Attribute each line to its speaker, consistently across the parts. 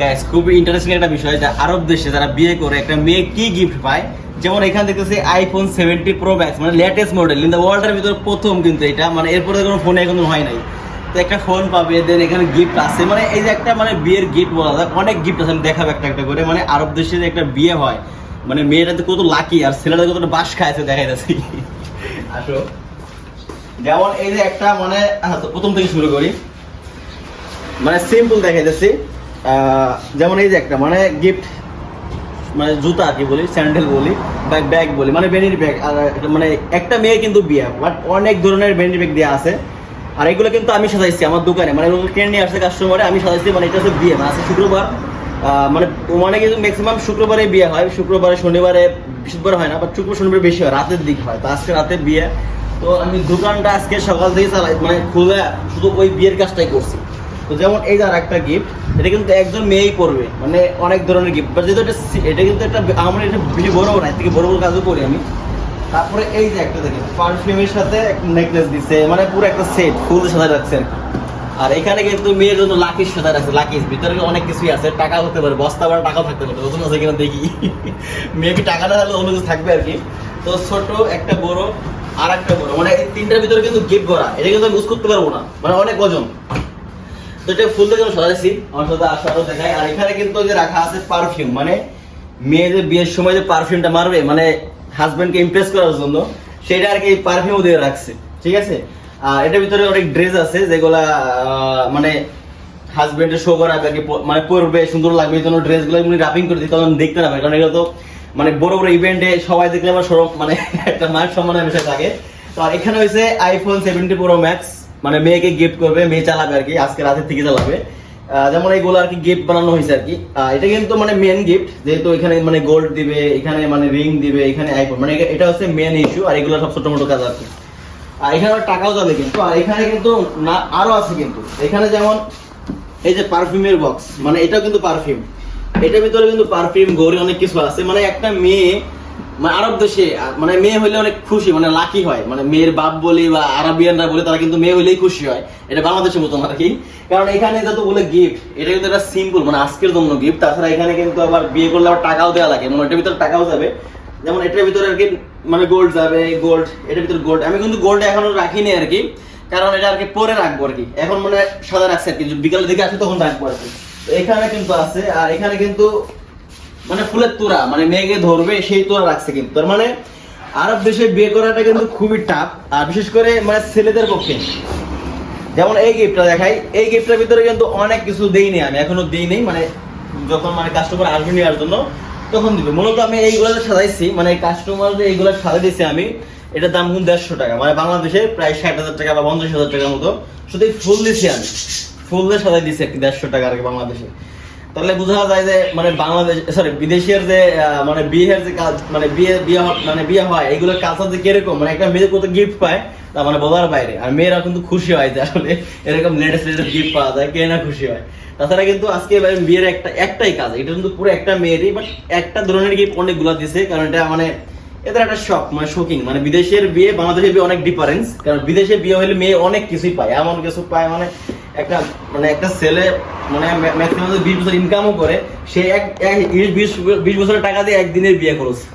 Speaker 1: Guys খুবই interesting একটা বিষয়, যে আরব দেশে যারা বিয়ে করে একটা মেয়ে কি গিফট পায়। যেমন এখানে দেখতেছি আইফোন 70 প্রো ম্যাক্স, মানে লেটেস্ট মডেল ইন দ্য ওয়ার্ল্ডের ভিতরে প্রথম, কিন্তু এটা মানে এরপরে কোনো ফোনে এখনো হয় নাই। তো একটা ফোন পাবে, দেন এখানে গিফট আছে, মানে এই যে একটা মানে বিয়ের গিফট বলা যায়, অনেক গিফট আছে। আমি দেখাবো একটা একটা করে। মানে আরব দেশে যে একটা বিয়ে হয়, মানে মেয়েটা তো কত লাকি আর ছেলেটা কতটা বাস খাইছে দেখাই যাচ্ছি। আসো, যেমন এই যে একটা মানে প্রথম থেকে শুরু করি, মানে সিম্পল দেখাই যাচ্ছি। যেমন এই যে একটা মানে গিফট, মানে জুতা কি বলি, স্যান্ডেল বলি, ব্যাগ বলি, মানে বেনির ব্যাগ। আর মানে একটা মেয়ে কিন্তু বিয়ে, বাট অনেক ধরনের বেনির ব্যাগ দেওয়া আছে। আর এগুলো কিন্তু আমি সাজাইছি আমার দোকানে, মানে এগুলো কিনে নিয়ে আসছে কাস্টমারে, আমি সাজাইছি। মানে এটা হচ্ছে বিয়ে, মানে আছে শুক্রবার, মানে কিন্তু ম্যাক্সিমাম শুক্রবারে বিয়ে হয়, শুক্রবারে শনিবারে বৃহস্পতিবার হয় না, বাট শুক্র শনিবার বেশি হয়, রাতের দিক হয়। তো আজকে রাতে বিয়ে, তো আমি দোকানটা আজকে সকাল থেকে চালাই, মানে খুলে শুধু ওই বিয়ের কাজটাই করছি। তো যেমন এই যার একটা গিফট, এটা কিন্তু একজন মেয়েই করবে, মানে অনেক ধরনের গিফট, বাট যেহেতু এটা কিন্তু একটা আমার এটা বেশি বড় না, এর থেকে বড় বড় কাজও করি আমি। তারপরে এই যে একটা দেখেন পারফিউমের সাথে একটা নেকলেস দিছে, মানে পুরো একটা সেট ফুল সাজায় রাখছেন। আর এখানে কিন্তু মেয়ের জন্য লাকির সাজায় রাখছে, লাকির ভিতরে অনেক কিছুই আছে, টাকা হতে পারে, বস্তা ভরা টাকাও থাকতে পারে, নতুন আছে কিনা দেখি। মেয়ে কি টাকা না থাকলে অন্য কিছু থাকবে আর কি। তো ছোট একটা বড় আর একটা বড়, মানে এই তিনটার ভিতরে কিন্তু গিফট করা, এটা কিন্তু আমি ইউজ করতে পারবো না, মানে অনেক ওজন। তো এটা ফুল থেকে সাজাইছি, আমার সাথে আসারও দেখায়। আর এখানে কিন্তু যে রাখা আছে পারফিউম, মানে মেয়েদের বিয়ের সময় যে পারফিউমটা মারবে, মানে হাজবেন্ডকে ইমপ্রেস করার জন্য, সেটা আর কি পারফিউম দিয়ে রাখছে, ঠিক আছে। আর এটার ভিতরে অনেক ড্রেস আছে, যেগুলা মানে হাজবেন্ডের শো করা আর কি, মানে পরবে, সুন্দর লাগবে, এই জন্য ড্রেসগুলো এমনি রাপিং করে দিই, তখন দেখতে না পারে, কারণ এগুলো তো মানে বড় বড় ইভেন্টে সবাই দেখলে আমার সরব, মানে একটা মায়ের সম্মানের বিষয় থাকে। তো আর এখানে হয়েছে আইফোন 70 প্রো ম্যাক্স, মানে মেয়েকে গিফট করবে, মেয়ে চালাবে আর কি, আজকে রাতের থেকে চালাবে। যেমন এইগুলো আর কি গিফট বানানো হয়েছে আর কি। এটা কিন্তু মানে মেন গিফট, যেহেতু এখানে মানে গোল্ড দিবে, এখানে মানে রিং দিবে, এখানে আইফোন, মানে এটা হচ্ছে মেন ইস্যু। আর এগুলো সব ছোট মোটো কাজ আর কি। আর এখানে টাকাও যাবে কিন্তু। আর এখানে কিন্তু না আরো আছে কিন্তু, এখানে যেমন এই যে পারফিউমের বক্স, মানে এটাও কিন্তু পারফিউম, এটার ভিতরে কিন্তু পারফিউম গৌরি অনেক কিছু আছে। মানে একটা মেয়ে মানে আরব দেশে মানে মেয়ে হইলে অনেক খুশি, মানে লাকি হয়, মানে মেয়ের বাপ বলি বা আরবিয়ানরা বলে, তারা কিন্তু মেয়ে হইলেই খুশি হয়। এটা বাংলাদেশের মতো আর কি, কারণ এখানে যত বলে গিফট, এটা কিন্তু একটা সিম্পল, মানে আজকের জন্য গিফট। তাছাড়া এখানে কিন্তু আবার বিয়ে করলে আবার টাকাও দেওয়া লাগে, মানে এটার ভিতরে টাকাও যাবে। যেমন এটার ভিতরে আর কি মানে গোল্ড যাবে, গোল্ড, এটার ভিতরে গোল্ড। আমি কিন্তু গোল্ড এখনো রাখিনি আর কি, কারণ এটা আর কি পরে রাখবো আর কি, এখন মানে সাদা রাখছে আর কি, বিকালের দিকে আসে তখন রাখবো আর কি। তো এখানে কিন্তু আছে। আর এখানে কিন্তু মানে ফুলের তোড়া, মানে মেয়েকে ধরবে সেই তোড়া রাখছে কিন্তু। তার মানে আরব দেশে বিয়ে করাটা কিন্তু খুবই টাফ, আর বিশেষ করে মানে ছেলেদের পক্ষে। যেমন এই গিফটটা দেখাই, এই গিফটের ভিতরে কিন্তু অনেক কিছু দেইনি, আমি এখনো দেই নেই, মানে যখন মানে কাস্টমার আসবে নেওয়ার জন্য তখন দিবে। মূলত আমি এইগুলো সাজাইছি, মানে কাস্টমার যে এইগুলো সাজাই দিয়েছি আমি, এটার দাম কিন্তু 150 টাকা, মানে বাংলাদেশে প্রায় 60,000 টাকা বা 50,000 টাকার মতো। শুধু ফুল দিছি আমি, ফুল দিয়ে সাজাই দিছি আর কি 150 টাকা আর কি বাংলাদেশে। তাহলে বোঝা যায় যে মানে বাংলাদেশ সরি বিদেশের যে মানে বিয়ের যে কাজ, মানে বিয়ে হয়, এগুলোর কালচার যে কিরকম, মানে একটা মেয়ে কত গিফট পায় তা মানে বলার বাইরে। আর মেয়েরা কিন্তু খুশি হয় যে আসলে এরকম লেটেস্ট গিফট পাওয়া যায়, কে না খুশি হয়। তাছাড়া কিন্তু আজকে বিয়ের একটাই কাজ, এটা কিন্তু পুরো একটা মেয়েরই, বাট একটা ধরনের গিফট অনেকগুলো দিছে, কারণ এটা মানে এদের একটা শখ, মানে শৌখিন। মানে বিদেশের বিয়ে বাংলাদেশের বিয়ে অনেক ডিফারেন্স, কারণ বিদেশে বিয়ে হলে মেয়ে অনেক কিছুই পায়, এমন কিছু পায় মানে একটা ছেলে মানে ম্যাক্সিমাম 20 বছর ইনকামও করে, সে 20 বছরের টাকা দিয়ে একদিনের বিয়ে করছে।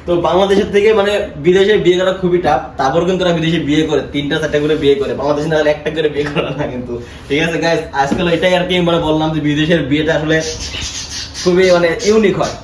Speaker 1: তো বাংলাদেশের থেকে মানে বিদেশে বিয়ে করা খুবই টাফ, তারপর কিন্তু ওরা বিদেশে বিয়ে করে 3টা 4টা করে বিয়ে করে, বাংলাদেশে না একটা করে বিয়ে করে না কিন্তু। ঠিক আছে গাইস, আজকাল এটাই আর কি মানে বললাম যে বিদেশের বিয়েটা আসলে খুবই মানে ইউনিক হয়।